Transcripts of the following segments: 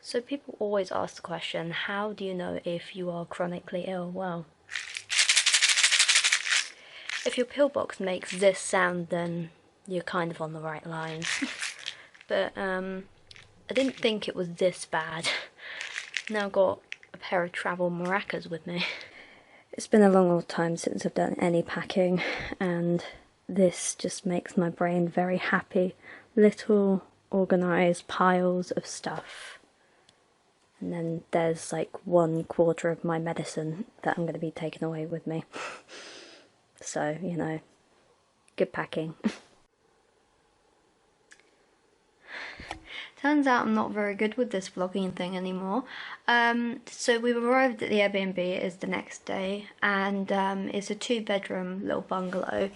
So people always ask the question, how do you know if you are chronically ill? Well, if your pillbox makes this sound, then you're kind of on the right lines. But I didn't think it was this bad. Now I've got a pair of travel maracas with me. It's been a long old time since I've done any packing, and this just makes my brain very happy. Little organised piles of stuff. And then there's like 1/4 of my medicine that I'm going to be taking away with me. So, you know, good packing. Turns out I'm not very good with this vlogging thing anymore. So we've arrived at the Airbnb, it is the next day, and it's a 2-bedroom little bungalow.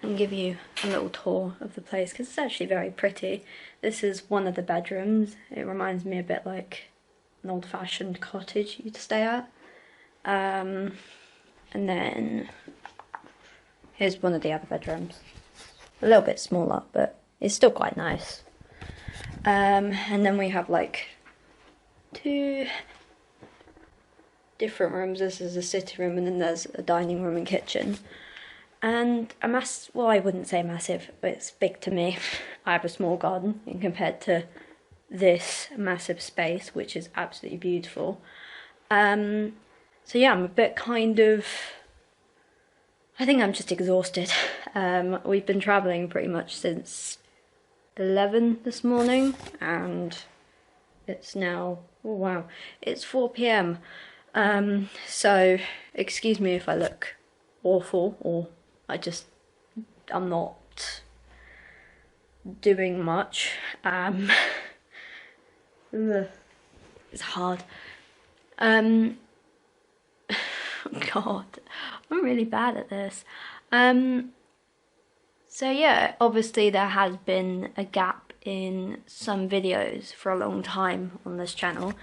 I'll give you a little tour of the place because it's actually very pretty. This is one of the bedrooms. It reminds me a bit like an old-fashioned cottage you'd stay at. And then here's one of the other bedrooms. A little bit smaller, but it's still quite nice. And then we have like 2 different rooms. This is a sitting room, and then there's a dining room and kitchen. And well, I wouldn't say massive, but it's big to me. I have a small garden in compared to this massive space, which is absolutely beautiful. So yeah, I'm a bit I think I'm just exhausted. We've been travelling pretty much since 11 this morning, and it's now, oh wow, it's 4 p.m. So excuse me if I look awful, or I'm not doing much. It's hard. God, I'm really bad at this. So yeah, obviously there has been a gap in some videos for a long time on this channel.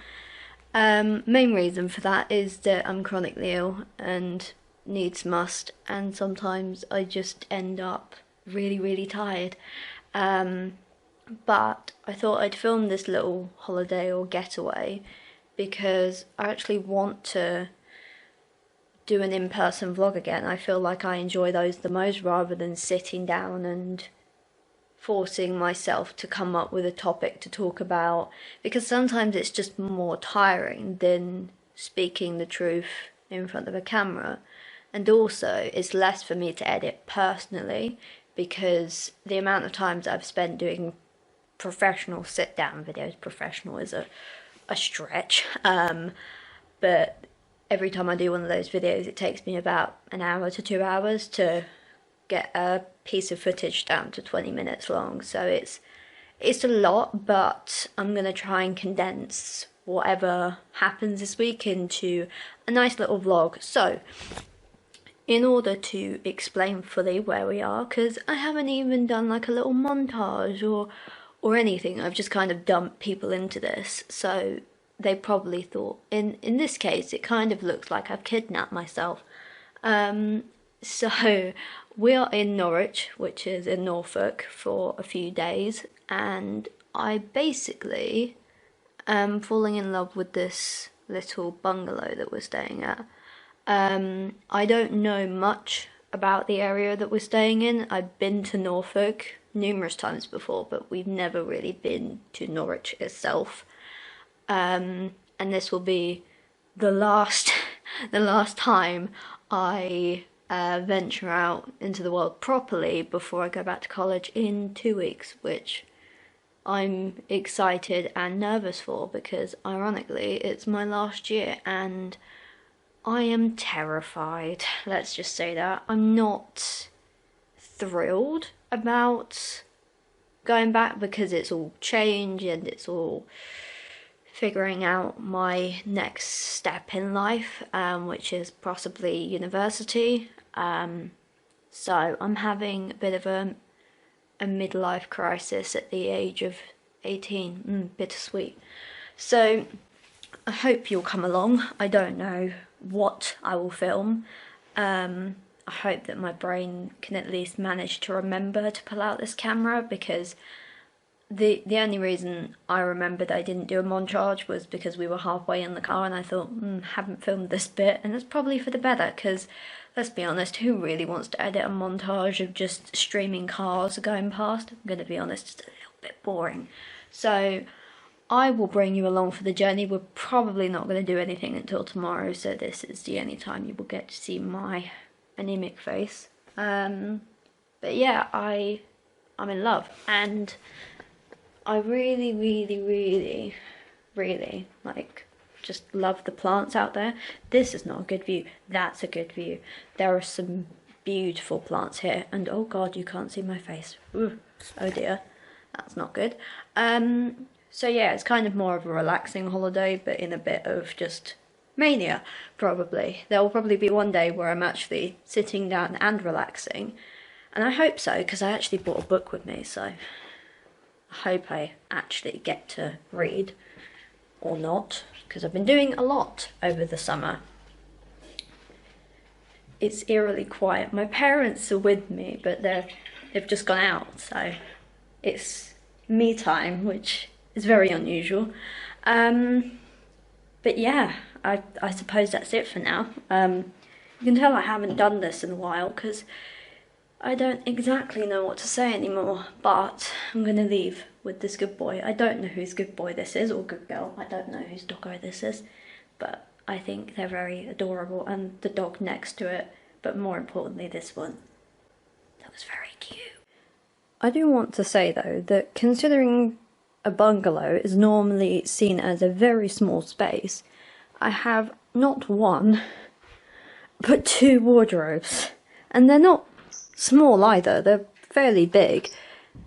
Main reason for that is that I'm chronically ill and needs must, and sometimes I just end up really tired. But I thought I'd film this little holiday or getaway because I actually want to do an in-person vlog again. I feel like I enjoy those the most, rather than sitting down and forcing myself to come up with a topic to talk about, because sometimes it's just more tiring than speaking the truth in front of a camera. And also it's less for me to edit personally, because the amount of times I've spent doing professional sit-down videos, professional is a stretch, but every time I do one of those videos it takes me about 1 hour to 2 hours to get a piece of footage down to 20 minutes long. So it's a lot, but I'm going to try and condense whatever happens this week into a nice little vlog. So in order to explain fully where we are, because I haven't even done like a little montage or anything, I've just kind of dumped people into this, so they probably thought, in this case it kind of looks like I've kidnapped myself. So we are in Norwich, which is in Norfolk, for a few days, and I basically am falling in love with this little bungalow that we're staying at. I don't know much about the area that we're staying in. I've been to Norfolk numerous times before, but we've never really been to Norwich itself. And this will be the last time I venture out into the world properly before I go back to college in 2 weeks, which I'm excited and nervous for, because ironically it's my last year and I am terrified. Let's just say that. I'm not thrilled about going back because it's all change and it's all figuring out my next step in life, which is possibly university. So I'm having a bit of a midlife crisis at the age of 18. Bittersweet. So I hope you'll come along. I don't know what I will film. I hope that my brain can at least manage to remember to pull out this camera, because The only reason I remembered I didn't do a montage was because we were halfway in the car and I thought, haven't filmed this bit, and it's probably for the better, because let's be honest, who really wants to edit a montage of just streaming cars going past? I'm going to be honest, it's a little bit boring. So I will bring you along for the journey. We're probably not going to do anything until tomorrow, so this is the only time you will get to see my anemic face. But yeah, I'm in love, and I really, really, really, really, like, just love the plants out there. This is not a good view. That's a good view. There are some beautiful plants here. And oh god, you can't see my face. Ooh, oh dear. That's not good. So yeah, it's kind of more of a relaxing holiday, but in a bit of just mania, probably. There will probably be one day where I'm actually sitting down and relaxing. And I hope so, because I actually brought a book with me, so I hope I actually get to read, or not, because I've been doing a lot over the summer. It's eerily quiet. My parents are with me, but they've just gone out, so it's me time, which is very unusual. But yeah, I suppose that's it for now. You can tell I haven't done this in a while, because I don't exactly know what to say anymore, but I'm going to leave with this good boy. I don't know whose good boy this is, or good girl. I don't know whose doggo this is, but I think they're very adorable, and the dog next to it, but more importantly this one. That was very cute. I do want to say though that considering a bungalow is normally seen as a very small space, I have not one, but 2 wardrobes, and they're not small either, they're fairly big,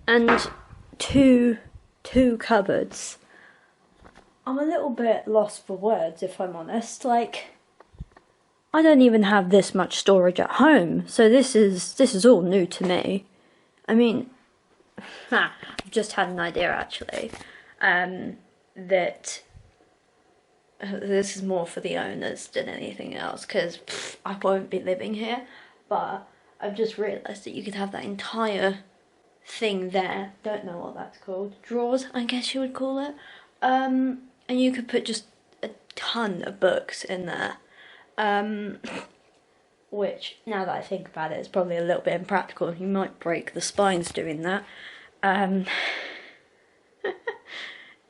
and two cupboards. I'm a little bit lost for words, if I'm honest. Like, I don't even have this much storage at home, so this is all new to me. I mean, I've just had an idea actually, that this is more for the owners than anything else, because I won't be living here, but I've just realised that you could have that entire thing there, don't know what that's called, drawers I guess you would call it, and you could put just a ton of books in there, which, now that I think about it, is probably a little bit impractical. You might break the spines doing that.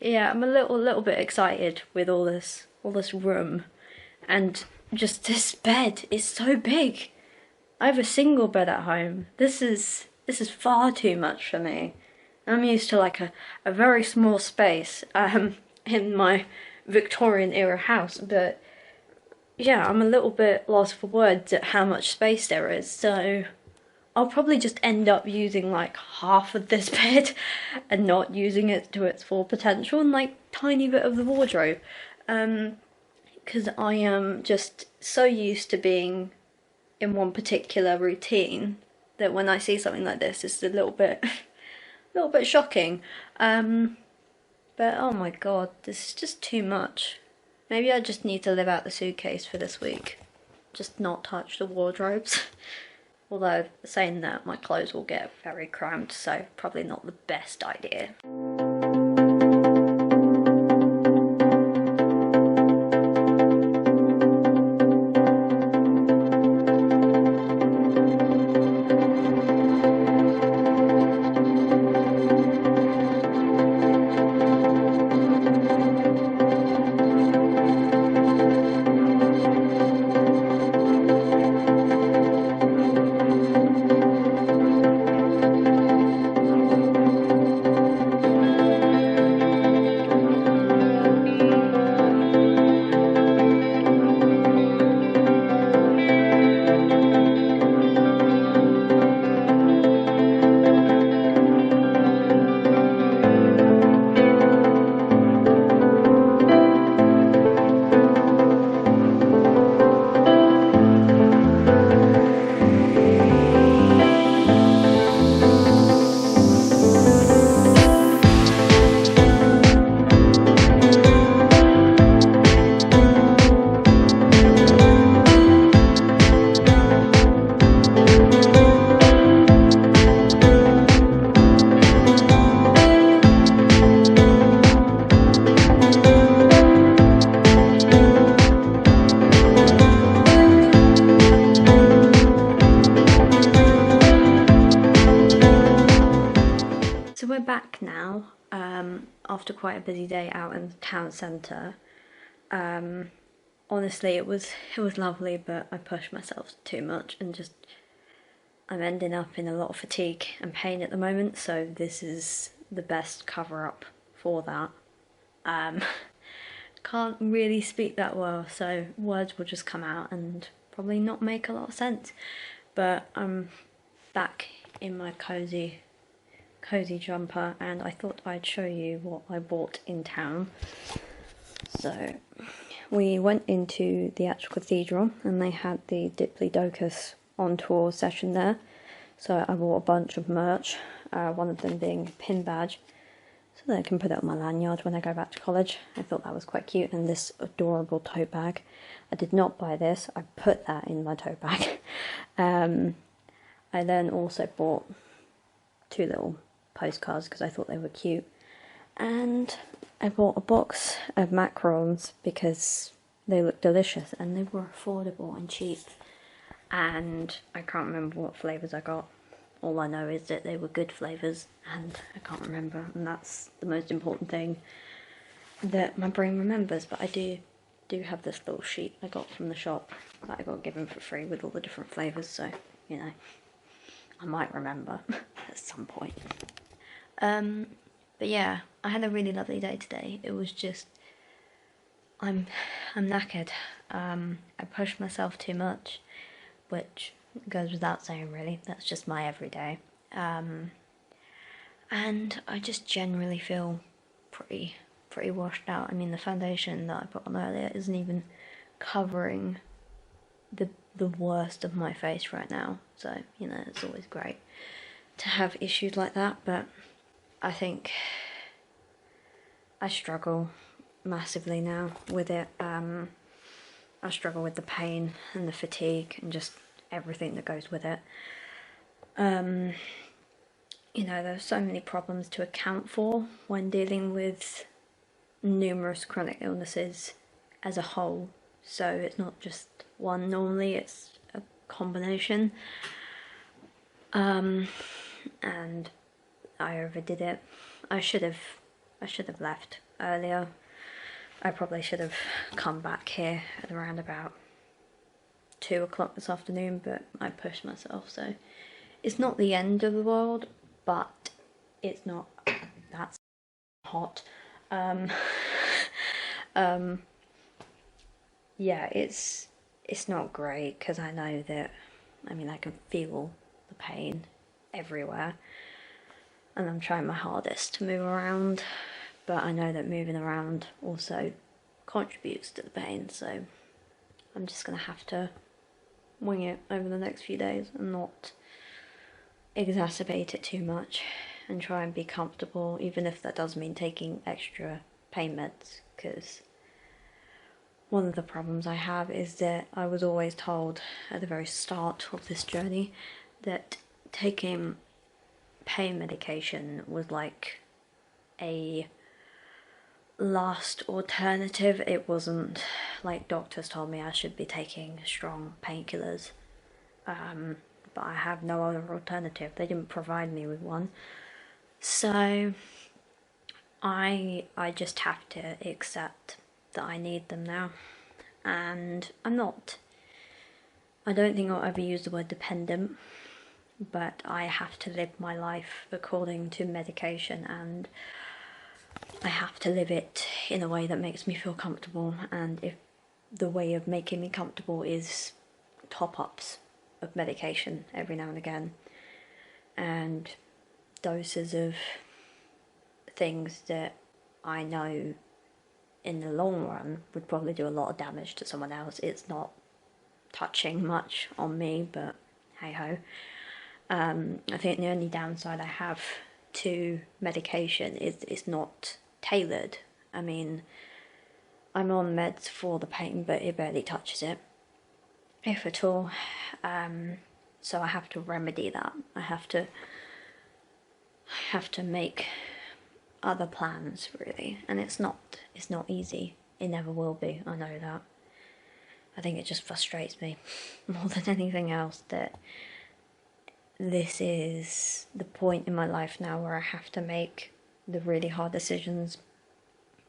Yeah, I'm a little bit excited with all this room, and just this bed is so big. I have a single bed at home. This is far too much for me. I'm used to like a very small space in my Victorian era house, but yeah, I'm a little bit lost for words at how much space there is, so I'll probably just end up using like half of this bed and not using it to its full potential, and like tiny bit of the wardrobe, because I am just so used to being in one particular routine that when I see something like this, it's a little bit shocking. But oh my god, this is just too much. Maybe I just need to live out the suitcase for this week. Just not touch the wardrobes. Although, saying that, my clothes will get very cramped, so probably not the best idea. quite a busy day out in the town centre. Honestly, it was lovely, but I pushed myself too much and just I'm ending up in a lot of fatigue and pain at the moment, so this is the best cover-up for that. Can't really speak that well, so words will just come out and probably not make a lot of sense. But I'm back in my cozy jumper, and I thought I'd show you what I bought in town. So we went into the actual cathedral and they had the Diplodocus on tour session there. So I bought a bunch of merch, one of them being a pin badge, so that I can put it on my lanyard when I go back to college. I thought that was quite cute, and this adorable tote bag. I did not buy this, I put that in my tote bag. I then also bought 2 little postcards because I thought they were cute. And I bought a box of macarons because they looked delicious and they were affordable and cheap. And I can't remember what flavours I got. All I know is that they were good flavours and I can't remember, and that's the most important thing that my brain remembers. But I do have this little sheet I got from the shop that I got given for free with all the different flavours, so, you know, I might remember at some point. But yeah, I had a really lovely day today. It was just, I'm knackered. I pushed myself too much, which goes without saying really. That's just my everyday. And I just generally feel pretty washed out. I mean, the foundation that I put on earlier isn't even covering the worst of my face right now. So, you know, it's always great to have issues like that, but I think I struggle massively now with it. I struggle with the pain and the fatigue and just everything that goes with it. You know, there's so many problems to account for when dealing with numerous chronic illnesses as a whole. So it's not just one normally, it's a combination. And I overdid it. I should have left earlier. I probably should have come back here at around about 2 o'clock this afternoon, but I pushed myself, so it's not the end of the world, but it's not that hot. Yeah, it's not great because I know that, I mean, I can feel the pain everywhere, and I'm trying my hardest to move around, but I know that moving around also contributes to the pain, so I'm just gonna have to wing it over the next few days and not exacerbate it too much and try and be comfortable, even if that does mean taking extra pain meds, because one of the problems I have is that I was always told at the very start of this journey that taking pain medication was like a last alternative. It wasn't like doctors told me I should be taking strong painkillers, but I have no other alternative. They didn't provide me with one, so I just have to accept that I need them now. And I don't think I'll ever use the word dependent, but I have to live my life according to medication, and I have to live it in a way that makes me feel comfortable. And if the way of making me comfortable is top-ups of medication every now and again, and doses of things that I know in the long run would probably do a lot of damage to someone else. It's not touching much on me, but hey ho. I think the only downside I have to medication is it's not tailored. I mean, I'm on meds for the pain, but it barely touches it, if at all. So I have to remedy that. I have to make other plans, really, and it's not easy. It never will be, I know that. I think it just frustrates me more than anything else that this is the point in my life now where I have to make the really hard decisions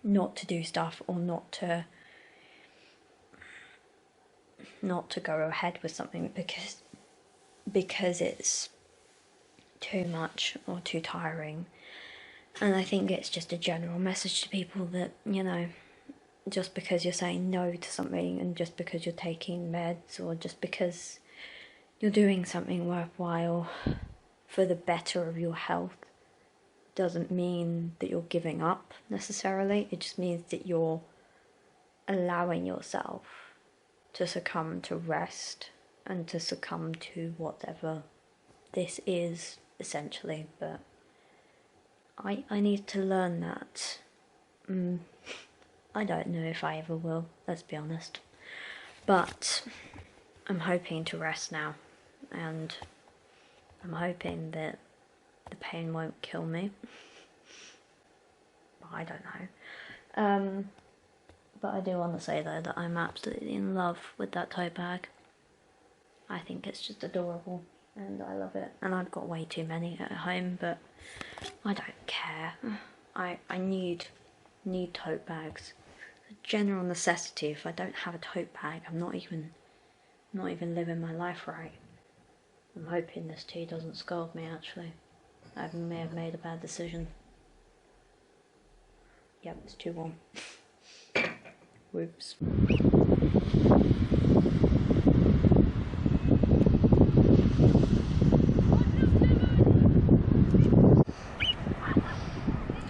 not to do stuff, or not to go ahead with something because it's too much or too tiring. And I think it's just a general message to people that, you know, just because you're saying no to something, and just because you're taking meds, or just because you're doing something worthwhile for the better of your health, doesn't mean that you're giving up necessarily. It just means that you're allowing yourself to succumb to rest and to succumb to whatever this is, essentially. But I need to learn that. I don't know if I ever will, let's be honest. But I'm hoping to rest now, and I'm hoping that the pain won't kill me. I don't know. But I do want to say though that I'm absolutely in love with that tote bag. I think it's just adorable, and I love it. And I've got way too many at home, but I don't care. I need tote bags. It's a general necessity. If I don't have a tote bag, I'm not even living my life right. I'm hoping this tea doesn't scald me, actually. I may have made a bad decision. Yep, it's too warm. Whoops.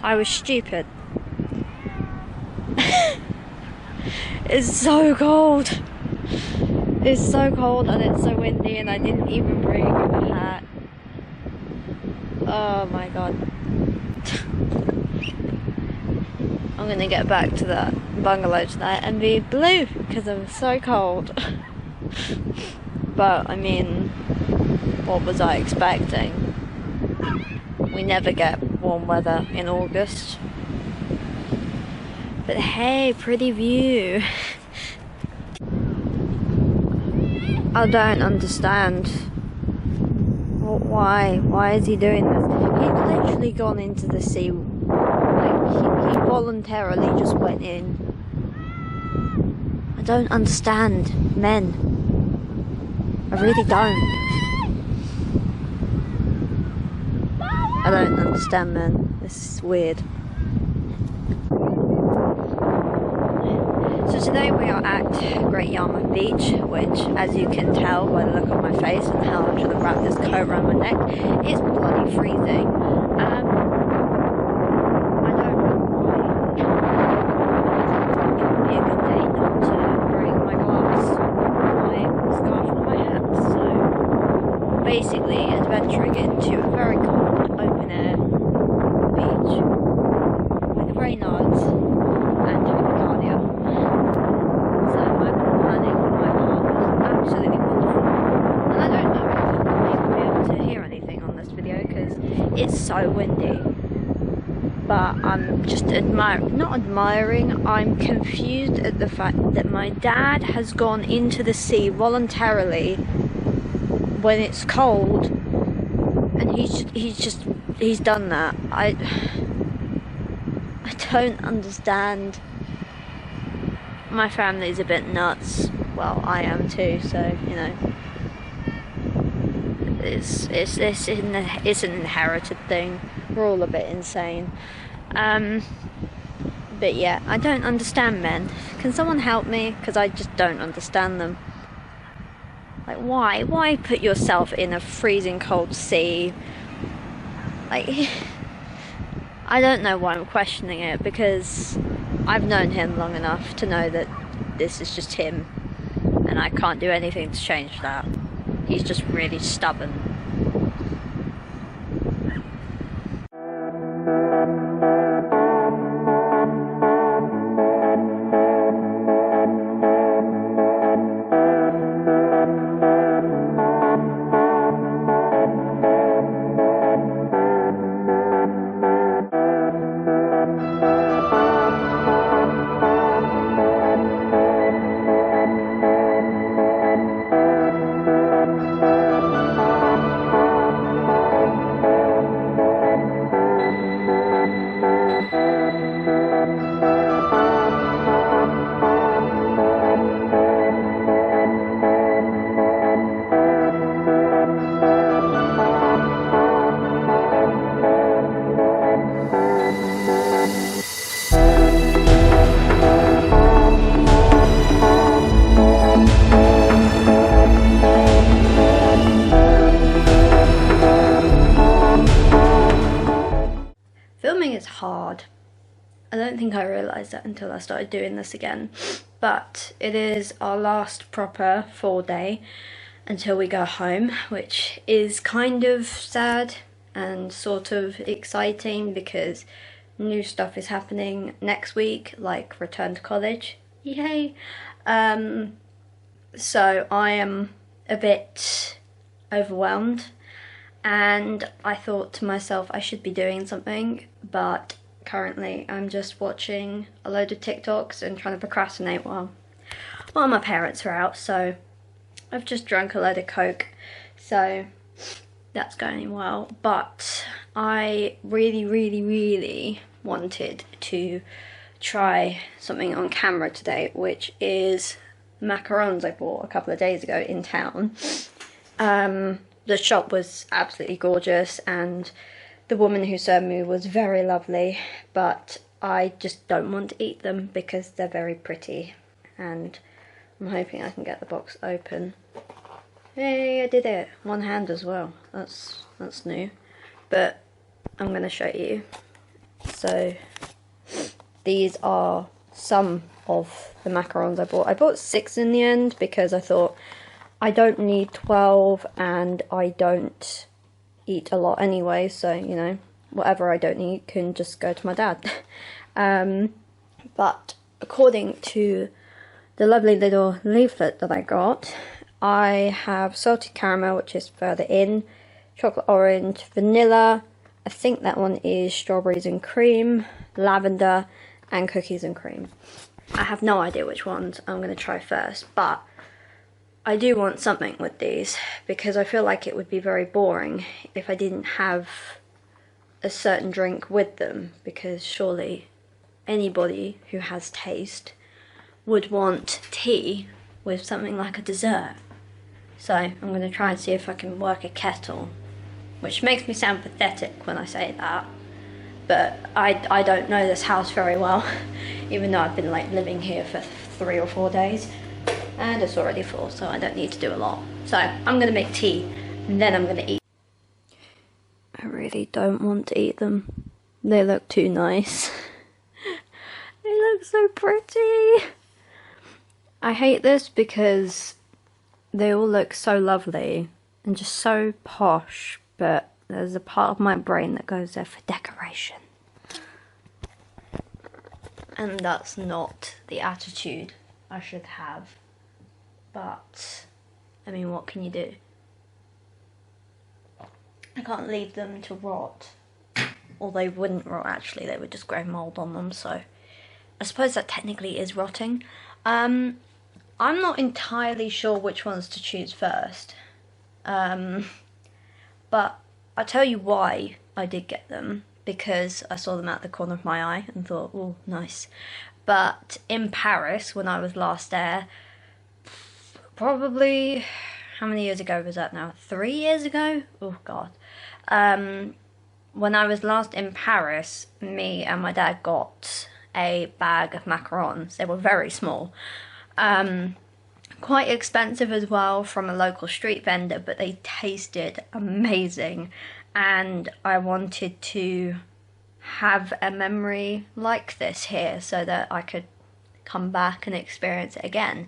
I was stupid. It's so cold. It's so cold and it's so windy, and I didn't even bring a hat. Oh my god. I'm gonna get back to that bungalow tonight and be blue because I'm so cold. But I mean, what was I expecting? We never get warm weather in August. But hey, pretty view. I don't understand. Why is he doing this? He's literally gone into the sea. Like, he voluntarily just went in. I don't understand men. I really don't. I don't understand men. This is weird. So today we are at Great Yarmouth Beach, which, as you can tell by the look on my face and how I'm trying to wrap this coat around my neck, is bloody freezing. I don't know why. It would be a good day not to bring my gloves, my scarf, and my hat. So basically, adventuring into a very cold, open-air beach with a very nice and tachycardia. Absolutely wonderful. And I don't know if you'll even be able to hear anything on this video because it's so windy. But I'm just not admiring, I'm confused at the fact that my dad has gone into the sea voluntarily when it's cold, and he's done that. I don't understand. My family's a bit nuts. Well, I am too, so, you know, it's an inherited thing. We're all a bit insane. But yeah, I don't understand men. Can someone help me? Because I just don't understand them. Like, why? Why put yourself in a freezing cold sea? Like, I don't know why I'm questioning it, because I've known him long enough to know that this is just him. And I can't do anything to change that. He's just really stubborn. I realised that until I started doing this again. But it is our last proper 4-day until we go home, which is kind of sad and sort of exciting because new stuff is happening next week, like return to college. Yay! So I am a bit overwhelmed, and I thought to myself I should be doing something, but currently I'm just watching a load of TikToks and trying to procrastinate while my parents are out. So I've just drunk a load of Coke, so that's going well. But I really wanted to try something on camera today, which is macarons I bought a couple of days ago in town. The shop was absolutely gorgeous and the woman who served me was very lovely, but I just don't want to eat them because they're very pretty, and I'm hoping I can get the box open. Hey, I did it! One hand as well. That's new. But I'm going to show you. So these are some of the macarons I bought. I bought 6 in the end because I thought I don't need 12 and I don't eat a lot anyway, so you know, whatever I don't eat can just go to my dad. But according to the lovely little leaflet that I got, I have salted caramel, which is further in, chocolate orange, vanilla, I think that one is strawberries and cream, lavender, and cookies and cream. I have no idea which ones I'm going to try first, but I do want something with these because I feel like it would be very boring if I didn't have a certain drink with them, because surely anybody who has taste would want tea with something like a dessert. So I'm going to try and see if I can work a kettle, which makes me sound pathetic when I say that, but I don't know this house very well, even though I've been like living here for 3 or 4 days, and it's already full, so I don't need to do a lot. So I'm going to make tea, and then I'm going to eat. I really don't want to eat them. They look too nice. They look so pretty. I hate this because they all look so lovely and just so posh, but there's a part of my brain that goes there for decoration. And that's not the attitude I should have. But, I mean, what can you do? I can't leave them to rot. Or they wouldn't rot, actually, they would just grow mould on them, so I suppose that technically is rotting. I'm not entirely sure which ones to choose first, but I'll tell you why I did get them, because I saw them out the corner of my eye and thought, oh, nice. But in Paris, when I was last there, probably, how many years ago was that now? 3 years ago? Oh, God. When I was last in Paris, me and my dad got a bag of macarons. They were very small. Quite expensive as well, from a local street vendor, but they tasted amazing, and I wanted to have a memory like this here so that I could come back and experience it again.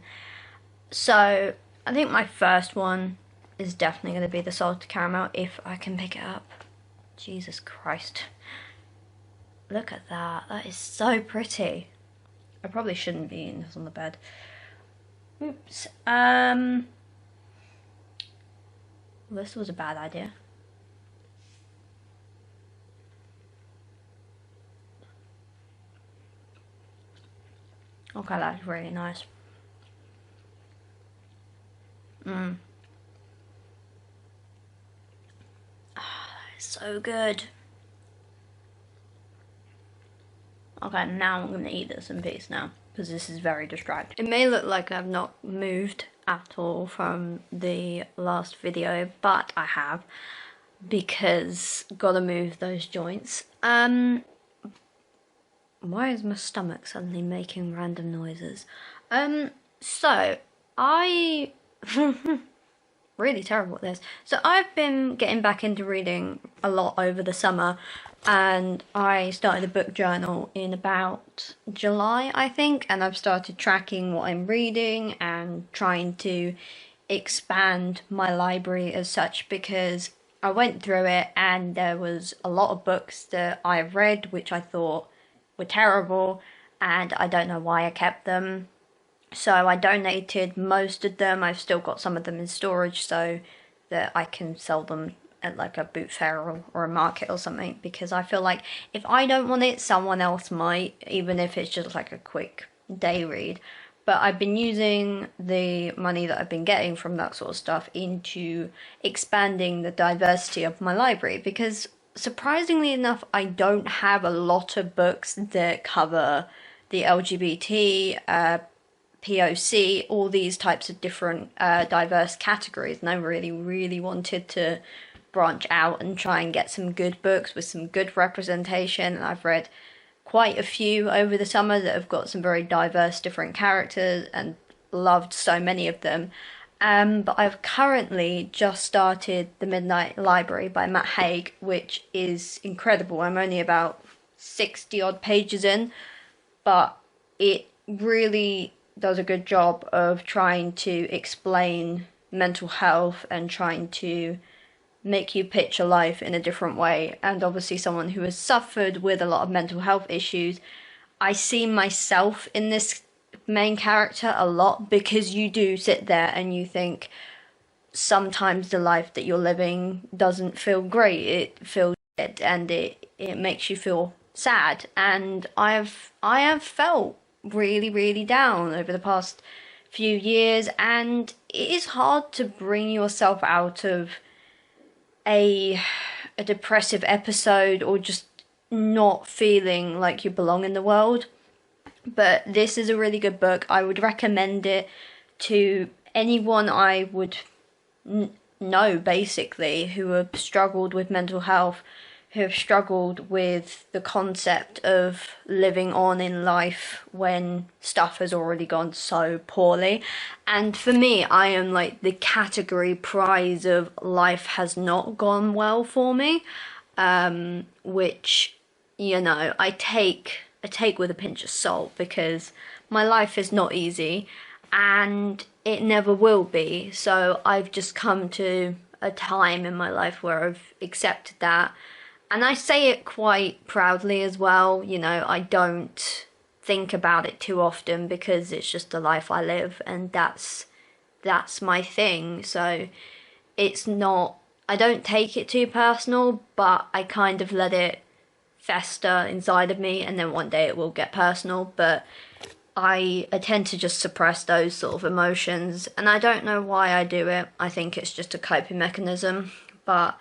So I think my first one is definitely going to be the salted caramel, if I can pick it up. Jesus Christ, look at that, that is so pretty. I probably shouldn't be eating this on the bed. Oops. This was a bad idea. Okay, that's really nice. Ah, that is so good. Okay, now I'm gonna eat this in peace now, because this is very distracting. It may look like I've not moved at all from the last video, but I have, because gotta move those joints. Why is my stomach suddenly making random noises? So I really terrible at this. So I've been getting back into reading a lot over the summer, and I started a book journal in about July, I think, and I've started tracking what I'm reading and trying to expand my library as such, because I went through it and there was a lot of books that I've read which I thought were terrible, and I don't know why I kept them. So I donated most of them. I've still got some of them in storage so that I can sell them at like a boot fair or a market or something, because I feel like if I don't want it, someone else might, even if it's just like a quick day read. But I've been using the money that I've been getting from that sort of stuff into expanding the diversity of my library, because surprisingly enough, I don't have a lot of books that cover the LGBT, POC, all these types of different diverse categories, and I really, really wanted to branch out and try and get some good books with some good representation. And I've read quite a few over the summer that have got some very diverse different characters and loved so many of them. But I've currently just started The Midnight Library by Matt Haig, which is incredible. I'm only about 60 odd pages in, but it really does a good job of trying to explain mental health and trying to make you picture life in a different way. And obviously, someone who has suffered with a lot of mental health issues, I see myself in this main character a lot, because you do sit there and you think sometimes the life that you're living doesn't feel great. It feels shit, and it makes you feel sad. And I have felt really, really down over the past few years, and it is hard to bring yourself out of a depressive episode or just not feeling like you belong in the world. But this is a really good book. I would recommend it to anyone I would know, basically, who have struggled with mental health, who have struggled with the concept of living on in life when stuff has already gone so poorly. And for me, I am like the category prize of life has not gone well for me, which, you know, I take with a pinch of salt, because my life is not easy and it never will be. So I've just come to a time in my life where I've accepted that. And I say it quite proudly as well. You know, I don't think about it too often because it's just the life I live, and that's my thing. So it's not, I don't take it too personal, but I kind of let it fester inside of me, and then one day it will get personal. But I tend to just suppress those sort of emotions, and I don't know why I do it. I think it's just a coping mechanism, but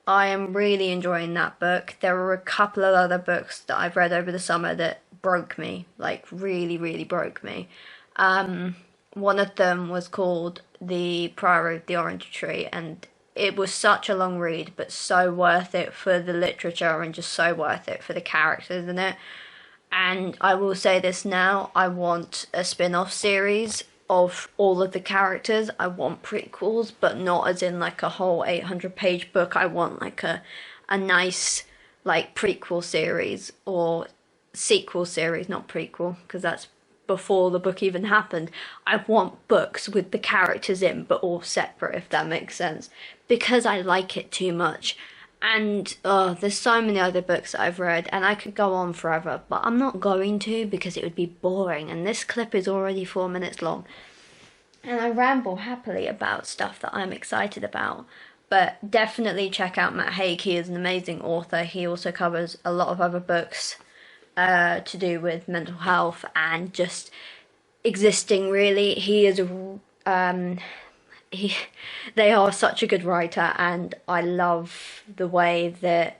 I am really enjoying that book. There were a couple of other books that I've read over the summer that broke me, like really, really broke me. One of them was called The Priory of the Orange Tree, and it was such a long read, but so worth it for the literature and just so worth it for the characters in it. And I will say this now, I want a spin-off series of all of the characters. I want prequels, but not as in like a whole 800-page book. I want like a nice like prequel series or sequel series, not prequel, because that's before the book even happened. I want books with the characters in, but all separate, if that makes sense, because I like it too much. And there's so many other books that I've read, and I could go on forever, but I'm not going to, because it would be boring, and this clip is already 4 minutes long. And I ramble happily about stuff that I'm excited about. But definitely check out Matt Haig. He is an amazing author. He also covers a lot of other books to do with mental health and just existing, really. He is they are such a good writer, and I love the way that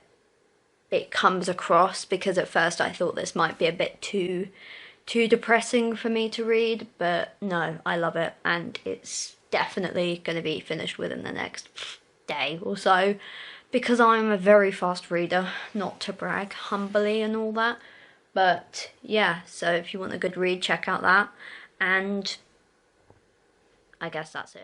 it comes across, because at first I thought this might be a bit too depressing for me to read, but no, I love it, and it's definitely going to be finished within the next day or so, because I'm a very fast reader, not to brag humbly and all that. But yeah, so if you want a good read, check out that, and I guess that's it.